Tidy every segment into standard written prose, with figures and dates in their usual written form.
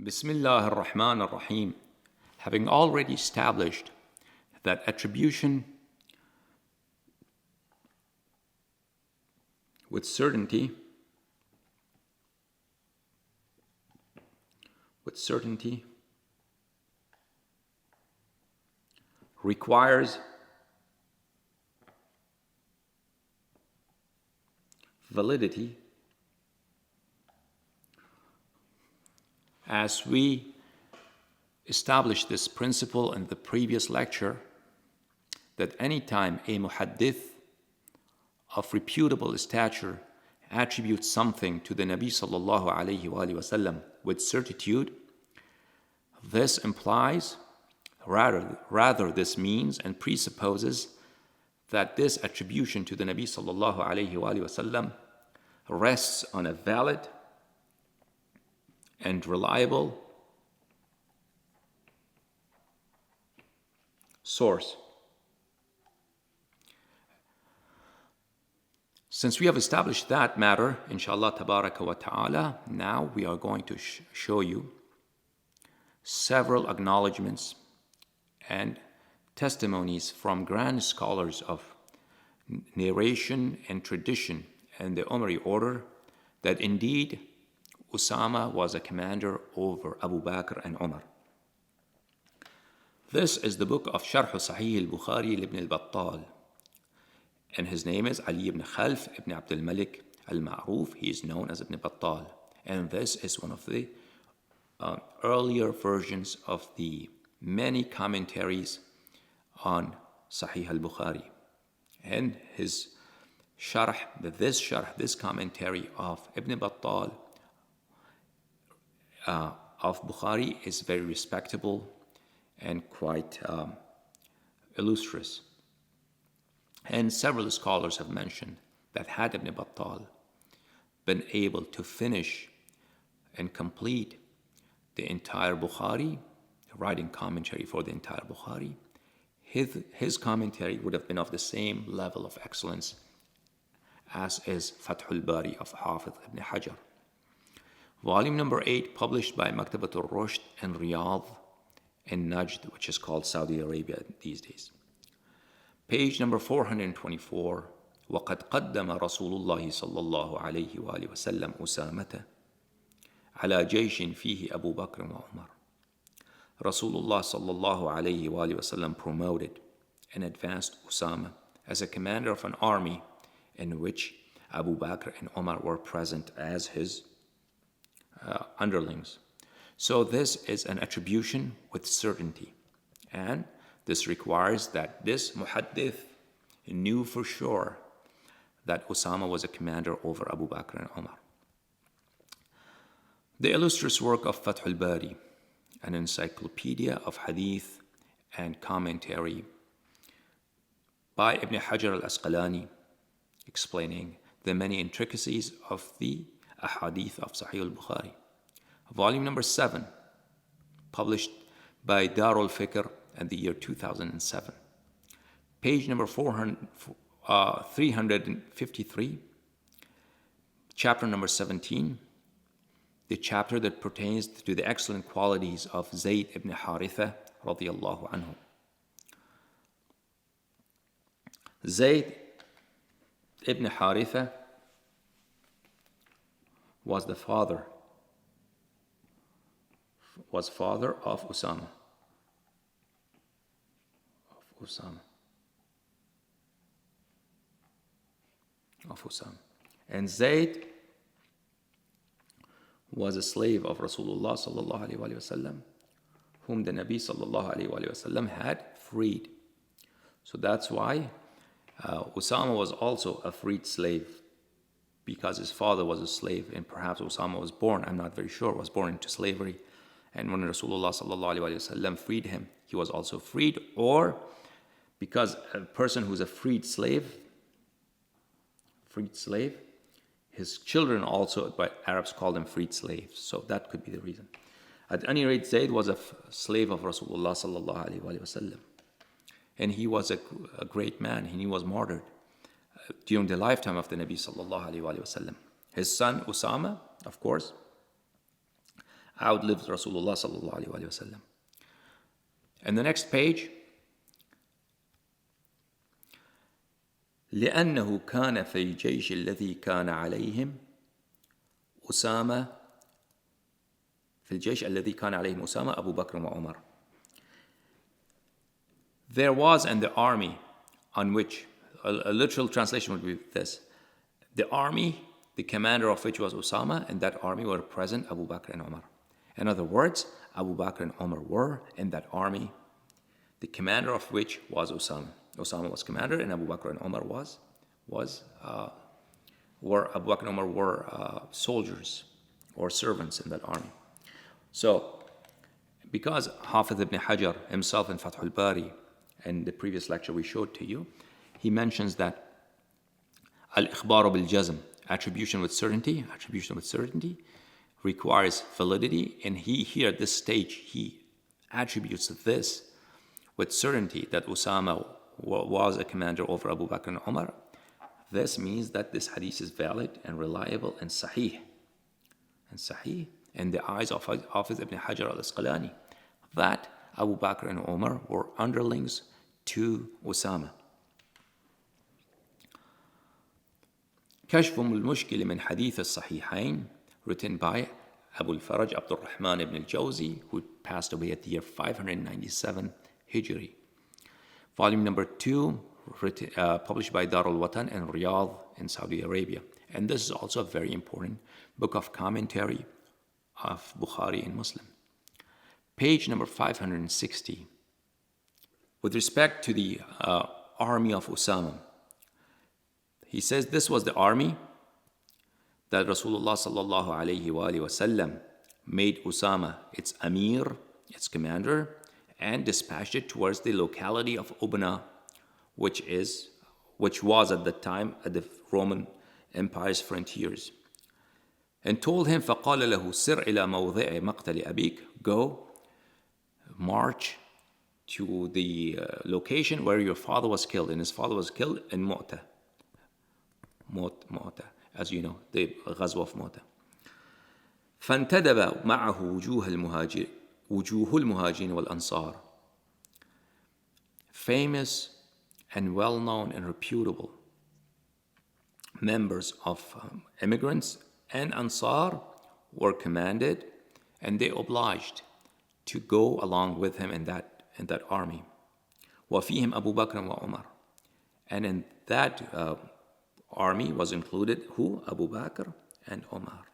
Bismillah ar-Rahman ar-Rahim. Having already established that attribution with certainty requires validity, as we established this principle in the previous lecture, that any time a muhaddith of reputable stature attributes something to the Nabi sallallahu alayhi wa sallam with certitude, this implies, rather this means and presupposes that this attribution to the Nabi sallallahu alayhi wa sallam rests on a valid and reliable source. Since we have established that matter, inshallah tabaraka wa ta'ala, now we are going to show you several acknowledgements and testimonies from grand scholars of narration and tradition and the Umari order that indeed Osamah was a commander over Abu Bakr and Omar. This is the book of Sharh Sahih al-Bukhari ibn al-Battal, and his name is Ali ibn Khalf ibn Abdul Malik al-Ma'ruf. He is known as Ibn Battal, and this is one of the earlier versions of the many commentaries on Sahih al-Bukhari. And his sharh, this commentary of Ibn Battal of Bukhari is very respectable and quite illustrious. And several scholars have mentioned that had Ibn Battal been able to finish and complete the entire Bukhari, writing commentary for the entire Bukhari, his commentary would have been of the same level of excellence as is Fathul Bari of Hafiz ibn Hajar. Volume number 8, published by Maktabatul Rushd in Riyadh and Najd, which is called Saudi Arabia these days. Page number 424. وقد قدم رسول الله صلى الله عليه وآله وسلم أسامة على جيش فيه أبو بكر وعمر. Rasulullah sallallahu alayhi wa sallam promoted and advanced Osamah as a commander of an army in which Abu Bakr and Omar were present as his underlings. So this is an attribution with certainty, and this requires that this muhaddith knew for sure that Osamah was a commander over Abu Bakr and Omar. The illustrious work of Fathul Bari, an encyclopedia of hadith and commentary by Ibn Hajar al-Asqalani, explaining the many intricacies of the ahadith of Sahih al-Bukhari. Volume number 7, published by Darul Fikr in the year 2007. Page number 353, chapter number 17, the chapter that pertains to the excellent qualities of Zayd ibn Haritha radiyallahu anhu. Zayd ibn Haritha was father of Osamah. And Zayd was a slave of Rasulullah sallallahu alayhi wa sallam, whom the Nabi sallallahu alayhi wa sallam had freed. So that's why Osamah was also a freed slave, because his father was a slave, and perhaps Osamah was born, I'm not very sure, was born into slavery. And when Rasulullah sallallahu alayhi wa sallam freed him, he was also freed, or because a person who's a freed slave, his children also, but Arabs call them freed slaves. So that could be the reason. At any rate, Zayd was a slave of Rasulullah sallallahu alayhi wa sallam. And he was a great man, and he was martyred during the lifetime of the Nabi sallallahu alayhi wa sallam. His son Osamah, of course, outlived Rasulullah sallallahu alayhi wa sallam. And the next page, لأنه كان في الجيش الذي كان عليهم أسامة في الجيش الذي كان عليهم أسامة أبو بكر وعمر. There was in the army on which, a literal translation would be this, the army, the commander of which was Osama, and that army were present Abu Bakr and Omar. In other words, Abu Bakr and Omar were in that army, the commander of which was Osama. Osama was commander, and Abu Bakr and Omar were soldiers or servants in that army. So, because Hafiz ibn Hajar himself in Fath al-Bari, in the previous lecture we showed to you, he mentions that al-ikhbaru bil-jazm, attribution with certainty requires validity, and he here at this stage, he attributes this with certainty that Osama was a commander over Abu Bakr and Omar. This means that this hadith is valid and reliable and sahih in the eyes of Hafiz ibn Hajar al-Asqalani, that Abu Bakr and Omar were underlings to Osama. كشف المشكل من حديث الصحيحين, written by Abu al-Faraj Abdul Rahman ibn al-Jawzi, who passed away at the year 597 Hijri. Volume number 2, published by Dar al-Watan in Riyadh in Saudi Arabia. And this is also a very important book of commentary of Bukhari and Muslim. Page number 560. With respect to the army of Osama, he says this was the army that Rasulullah sallallahu alayhi wa sallam made Osama its Amir, its commander, and dispatched it towards the locality of Ubna, which was at the time at the Roman Empire's frontiers, and told him, فَقَالَ لَهُ سِرْ إِلَى مَوْضِعِ مَقْتَلِ أَبِيكَ, go, march to the location where your father was killed, and his father was killed in Mu'tah, as you know, the Ghazwa of Mu'tah. فَانْتَدَبَ مَعَهُ وُجُوهُ الْمُهَاجِرِينَ وَالْأَنصَارِ. Famous and well-known and reputable members of immigrants and Ansar were commanded, and they obliged to go along with him in that army. وَفِيهِمْ أَبُو بَكْرٍ وَعُمَرٍ. And in that army was included who? Abu Bakr and Omar.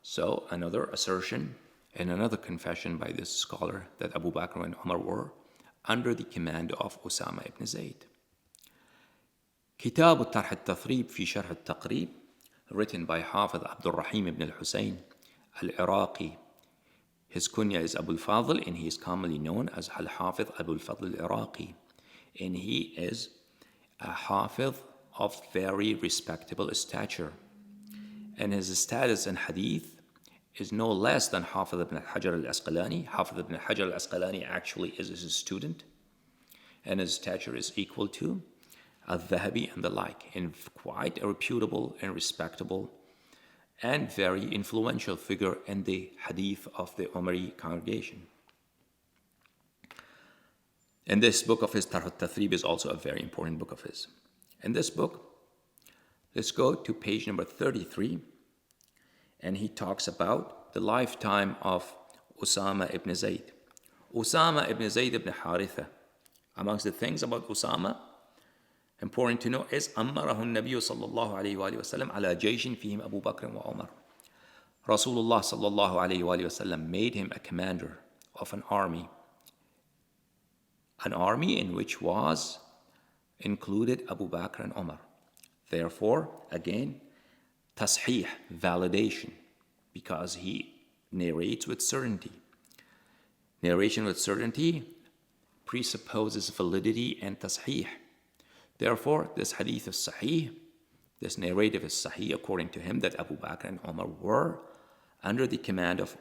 So another assertion and another confession by this scholar that Abu Bakr and Omar were under the command of Osamah ibn Zaid. كتاب الطرح التثريب في شرح التقريب, written by Hafiz Abdul Rahim ibn al-Husayn al-Iraqi. His kunya is Abu al-Fadl, and he is commonly known as Al-Hafiz Abu al-Fadl al-Iraqi. And he is a Hafiz of very respectable stature. And his status in hadith is no less than Hafiz ibn Hajar al-Asqalani. Hafiz ibn Hajar al-Asqalani actually is his student, and his stature is equal to al-Dhahabi and the like, and quite a reputable and respectable and very influential figure in the hadith of the Umari congregation. And this book of his, Tarh al-Tathrib, is also a very important book of his. In this book, let's go to page number 33, and he talks about the lifetime of Osamah ibn Zaid. Osamah ibn Zaid ibn Haritha. Amongst the things about Osamah, important to know, is أمره النبي صلى الله عليه وآله وسلم على جيش فيهم أبو بكر وعمر. Rasulullah صلى الله عليه وآله وسلم made him a commander of an army in which was included Abu Bakr and Omar. Therefore, again, tasheeh, validation, because he narrates with certainty. Narration with certainty presupposes validity and tasheeh. Therefore, this hadith is sahih, this narrative is sahih according to him, that Abu Bakr and Omar were under the command of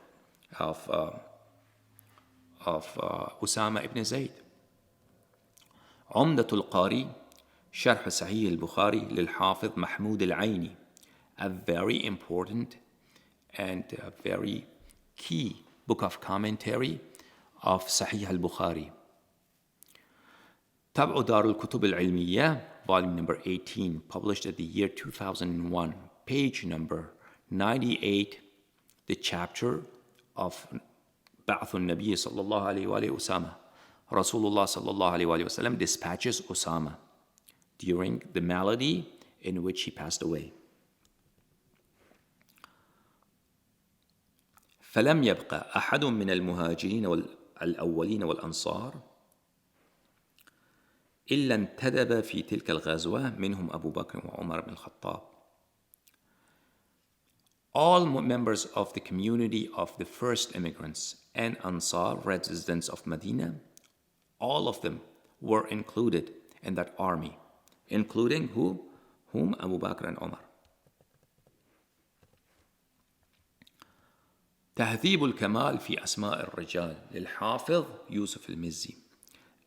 Osamah ibn Zaid. عمدة القاري شرح صحيح البخاري للحافظ محمود العيني, a very important and a very key book of commentary of Sahih al-Bukhari. Tab'u Dar al-Kutub al-Ilmiyya, volume number 18, published at the year 2001, page number 98, the chapter of Ba'th al-Nabi sallallahu alayhi wa Osamah. Rasulullah sallallahu alayhi wa sallam dispatches Osamah during the malady in which he passed away. فلم يبقى أحد من المهاجرين الأولين والأنصار إلا انتدب في تلك الغزوة منهم أبو بكر وعمر بن الخطاب. All members of the community of the first immigrants and Ansar, residents of Medina, all of them were included in that army, including whom? Abu Bakr and Omar. تهذيب الكمال في أسماء الرجال للحافظ يوسف المزي,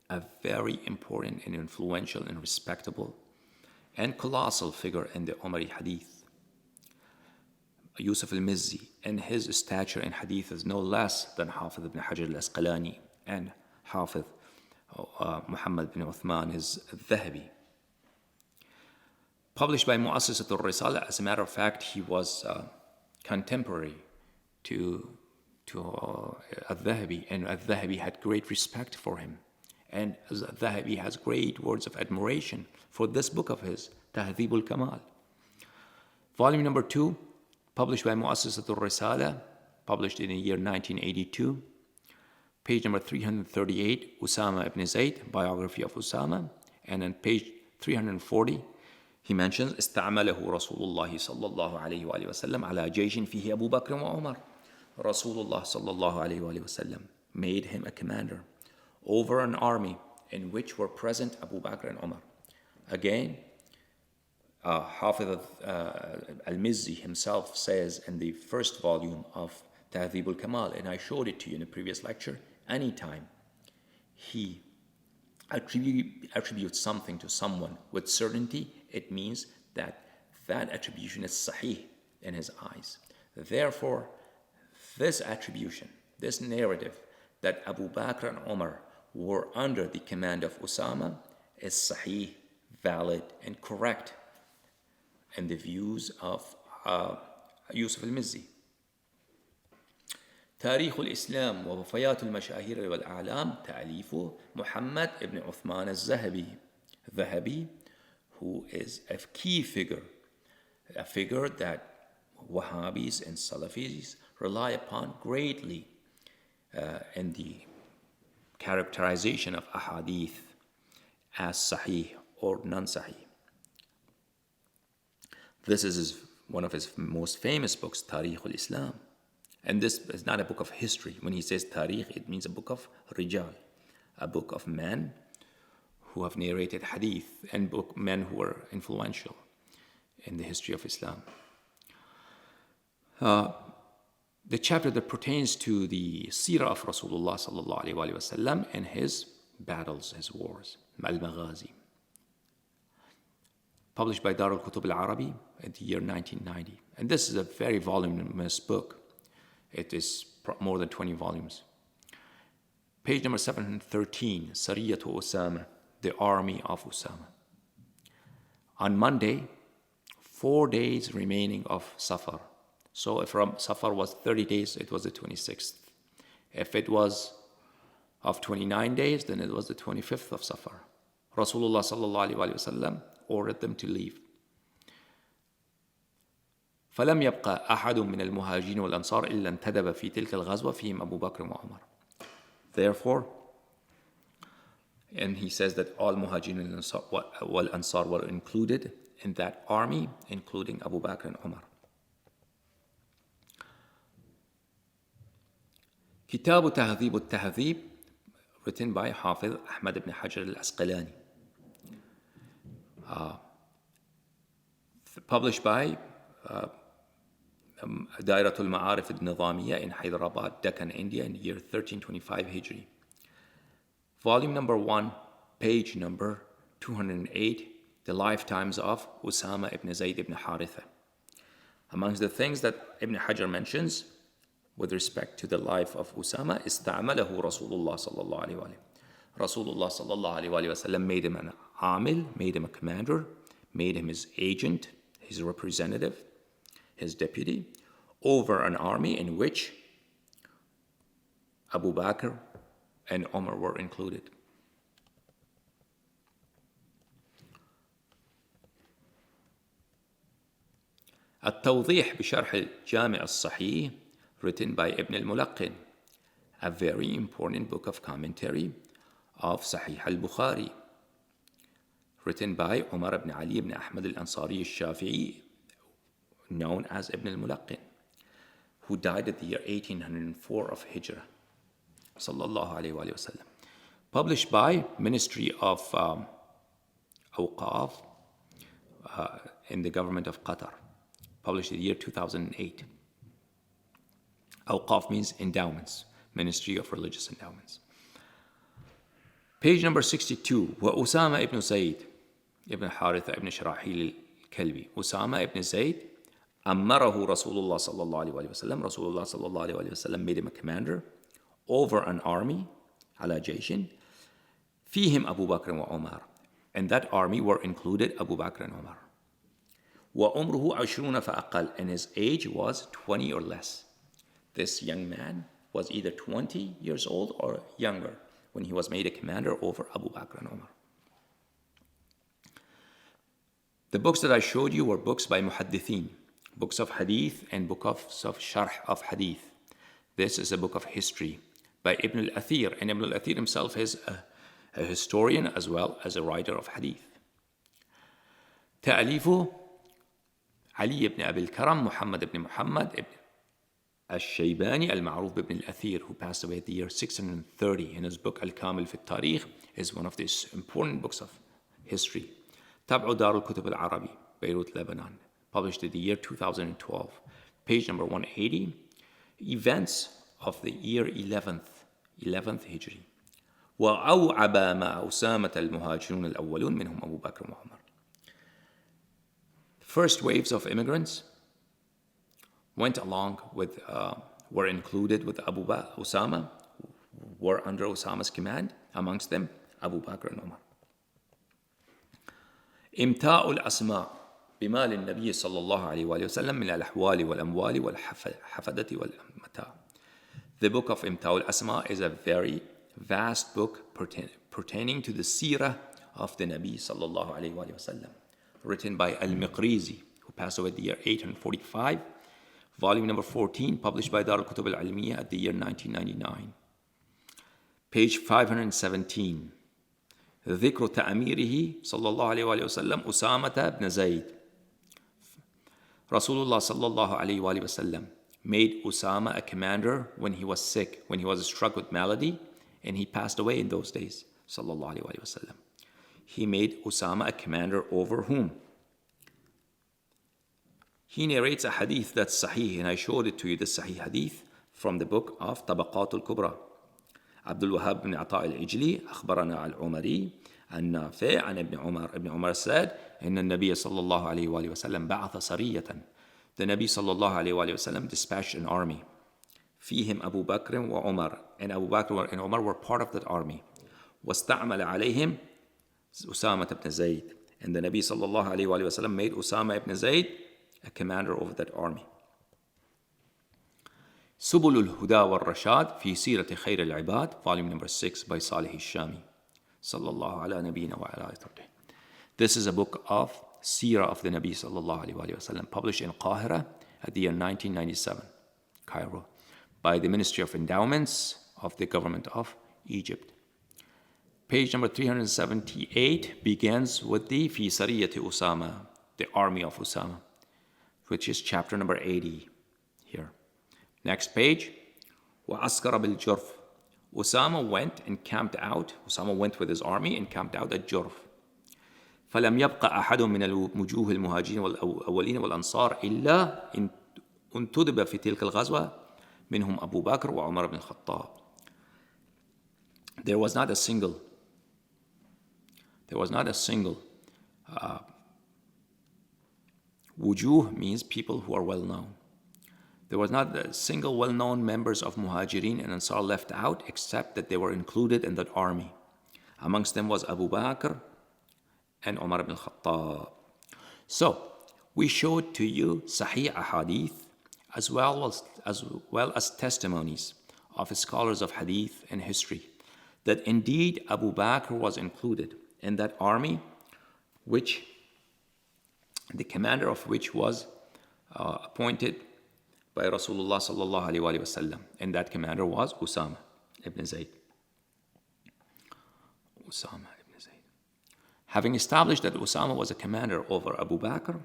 a very important and influential and respectable and colossal figure in the Umari Hadith. Yusuf al-Mizzi, and his stature in Hadith is no less than Hafiz ibn Hajar al-Asqalani and Hafiz Muhammad ibn Uthman al-Dhahabi. Published by Mu'assisat al-Risala. As a matter of fact, he was contemporary to al-Dhahabi, and al-Dhahabi had great respect for him. And al-Dhahabi has great words of admiration for this book of his, Tahdhib al-Kamal. Volume number 2, published by Mu'assisat al-Risala, published in the year 1982. Page number 338, Osamah ibn Zaid, biography of Osamah. And on page 340, he mentions استعمله رسول الله صلى الله عليه وآله وسلم على جيش فيه أبو بكر وعمر. Rasulullah صلى الله عليه وآله وسلم made him a commander over an army in which were present Abu Bakr and Omar. Again, Hafiz al-Mizzi himself says in the first volume of Tahdhib al-Kamal, and I showed it to you in a previous lecture, anytime he attributes something to someone with certainty, it means that that attribution is sahih in his eyes. Therefore, this attribution, this narrative that Abu Bakr and Omar were under the command of Osamah is sahih, valid, and correct in the views of Yusuf al-Mizzi. تاريخ الإسلام ووفيات المشاهير والأعلام تأليف محمد ibn Uthman al-Zahabi, who is a key figure, a figure that Wahhabis and Salafis rely upon greatly in the characterization of ahadith as sahih or non-sahih. This is one of his most famous books, Tarikh al-Islam. And this is not a book of history. When he says Tarikh, it means a book of Rijal, a book of men who have narrated hadith and men who were influential in the history of Islam. The chapter that pertains to the seerah of Rasulullah sallallahu alaihi wasallam and his battles, his wars, al-Maghazi, published by Dar al-Kutub al-Arabi in the year 1990. And this is a very voluminous book. It is more than 20 volumes. Page number 713, Sariyatu Osamah, the army of Osamah. On Monday, 4 days remaining of Safar. So if Safar was 30 days, it was the 26th. If it was of 29 days, then it was the 25th of Safar. Rasulullah sallallahu alaihi wasallam ordered them to leave. فلم يبقى أحد من المهاجرين والأنصار إلا انتدب في تلك الغزوة فيهم أبو بكر وعمر. Therefore, and he says that all Muhajirin wal Ansar were included in that army, including Abu Bakr and Umar. كتاب تهذيب التهذيب, written by Hafiz Ahmad ibn Hajar al-Asqalani, published by Dairatul Ma'arif al-Nizamiyya in Hyderabad, Deccan, India, in the year 1325 Hijri. Volume number 1, page number 208, The Lifetimes of Osamah ibn Zaid ibn Haritha. Amongst the things that Ibn Hajar mentions with respect to the life of Osamah, استعمله رسول الله صلى الله عليه وآله. Rasulullah صلى الله عليه وآله وسلم made him an amil, made him a commander, made him his agent, his representative, his deputy, over an army in which Abu Bakr and Omar were included. التوضيح بشرح الجامع الصحيح, written by Ibn al-Mulaqin, a very important book of commentary of Sahih al-Bukhari, written by Umar ibn Ali ibn Ahmad al-Ansari al-Shafi'i, known as Ibn al-Mulaqin, who died at the year 1804 of Hijrah, sallallahu alayhi wa sallam. Published by Ministry of Awqaf in the government of Qatar. Published in the year 2008. Awqaf means endowments, Ministry of Religious Endowments. Page number 62. وأسامة ibn Zaid ibn Haritha ibn Sharahil al-Kalbi. Osamah ibn Zaid, أمره رسول الله صلى الله عليه وسلم. Rasulullah صلى الله عليه وسلم made him a commander over an army, على جيش, فيهم أبو بكر وعمر. And that army were included Abu Bakr and Omar. وعمره 20 فأقل, and his age was 20 or less. This young man was either 20 years old or younger when he was made a commander over Abu Bakr and Omar. The books that I showed you were books by muhaddithin, books of hadith and books of sharh of hadith. This is a book of history by Ibn al-Athir, and Ibn al-Athir himself is a historian as well as a writer of hadith. تأليف علي ibn Abi al-Karam, Muhammad ibn Muhammad ibn al-Shaybani al-Ma'ruf ibn al-Athir, who passed away at the year 630. In his book Al-Kamil fi al-Tarikh is one of these important books of history. تبع دار الكتب العربي, Beirut, Lebanon, published in the year 2012. Page number 180. Events of the year 11th Hijri. وأوعب مع أسامة المهاجرون الأولون منهم أبو بكر وعمر. First waves of immigrants went along with, were included with Osamah, were under Osamah's command, amongst them Abu Bakr and Omar. إمتاع الأسماء بمال النبي صلى الله عليه وآله وسلم من الأحوال والأموال والحفدة والمتاع. The book of إمتاع الأسماء is a very vast book pertaining to the seerah of the Nabi صلى الله عليه وآله وسلم, written by Al-Miqrizi, who passed away at the year 845, volume number 14, published by Dar al-Kutub al-Almiyya at the year 1999. Page 517. ذكر تأميره صلى الله عليه وآله وسلم أسامة بن زيد. Rasulullah صلى الله عليه وآله وسلم made Osamah a commander when he was sick, when he was struck with malady, and he passed away in those days, صلى الله عليه وآله وسلم. He made Osamah a commander over whom? He narrates a hadith that's sahih, and I showed it to you, the sahih hadith from the book of Tabaqat al-Kubra. عبد الوهاب بن عطاء العجلي أخبرنا العمري عن نافع عن ابن عمر said إن النبي صلى الله عليه وآله وسلم بعث سرية. The Nabi صلى الله عليه وآله وسلم dispatched an army. فيهم أبو بكر وعمر, and Abu Bakr and Umar were part of that army. واستعمل عليهم أسامة بن زيد, and the Nabi صلى الله عليه وآله وسلم made Osamah ibn Zaid a commander over that army. سبل الهدى والرشاد في سيرة خير العباد, volume number 6 by Salih al-Shami, صلى الله على نبينا وعلى آله. This is a book of Seerah of the Nabi صلى الله عليه وسلم, published in Qahira at the year 1997, Cairo, by the Ministry of Endowments of the government of Egypt. Page number 378 begins with the في سرية Osamah, the army of Osamah, which is chapter number 80 here. Next page. وعسكر بالجرف. Osamah went and camped out. Osamah went with his army and camped out at Jurf. فلم يبقى أحد من الوجوه المهاجرين والأولين والأنصار إلا انتدب في تلك الغزوة منهم أبو بكر وعمر بن الخطاب. There was not a single Wujuh means people who are well known. There was not a single well-known members of Muhajirin and Ansar left out, except that they were included in that army. Amongst them was Abu Bakr and Omar ibn Khattab. So, we showed to you Sahih Ahadith as well as testimonies of scholars of Hadith and history that indeed Abu Bakr was included in that army, which the commander of which was appointed by Rasulullah sallallahu alaihi wasallam, and that commander was Osamah ibn Zaid. Osamah ibn Zaid. Having established that Osamah was a commander over Abu Bakr,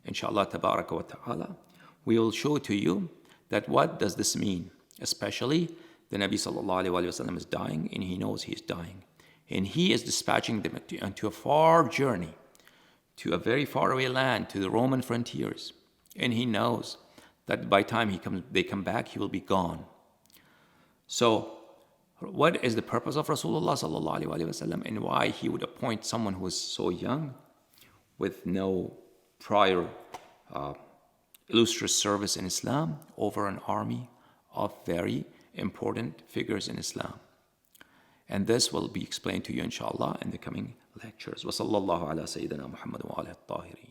inshallah tabaraka wa ta'ala, we will show to you that what does this mean, especially the Nabi sallallahu alaihi wasallam is dying, and he knows he is dying, and he is dispatching them into a far journey, to a very faraway land, to the Roman frontiers, and he knows that by the time they come back, he will be gone. So, what is the purpose of Rasulullah sallallahu alaihi wasallam, and why he would appoint someone who is so young, with no prior illustrious service in Islam, over an army of very important figures in Islam? And this will be explained to you, inshallah, in the coming lectures. Wa sallallahu ala sayyidina Muhammad wa alihi at-tahirin.